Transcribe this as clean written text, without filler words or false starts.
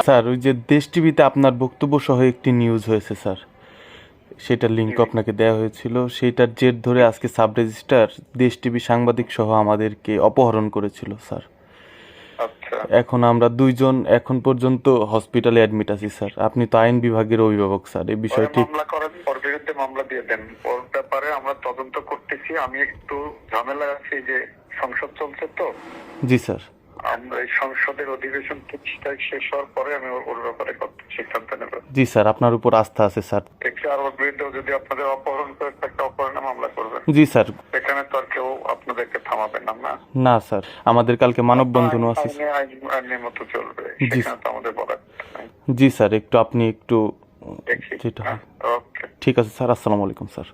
Sir ওই যে দেশ টিভিতে আপনার বক্তব্য সহ একটি নিউজ হয়েছে স্যার, সেটার লিঙ্ক আপনাকে দেওয়া হয়েছিল। সেটার জের ধরে আজকে সাব রেজিস্ট্রার দেশ টিভি সাংবাদিক সহ আমাদেরকে অপহরণ করেছিল স্যার। এখন আমরা দুইজন এখন পর্যন্ত হসপিটালে অ্যাডমিট আছি স্যার। আপনি তো আইন বিভাগের অভিভাবক স্যার, এই বিষয়টি মামলা করেন, ওর বিরুদ্ধে মামলা দিয়ে দেন। ওর ব্যাপারে আমরা তদন্ত করতেছি। আমি একটু ঝামেলা আছি যে সংসদ চলছে তো। জি স্যার। আমরা এই সংসদের অধিবেশন শেষ হওয়ার পরে আমি ওর ব্যাপারে সিদ্ধান্ত নেব। জি স্যার, আপনার উপর আস্থা আছে স্যার। দেখছি আর ওর বিরুদ্ধে যদি আপনাদের অপহরণ করে একটা অপহরণে মামলা করবেন। জি স্যার। এখানে তো আর কেউ আপনাদেরকে থামাবেন না। না স্যার, আমাদের কালকে মানববন্ধনও আছে। আইনের মতো চলবে, সেখানে তো আমাদের বলার নাই। জি স্যার, একটু আপনি একটু দেখি। যেটা ওকে, ঠিক আছে স্যার। আসসালামু আলাইকুম স্যার।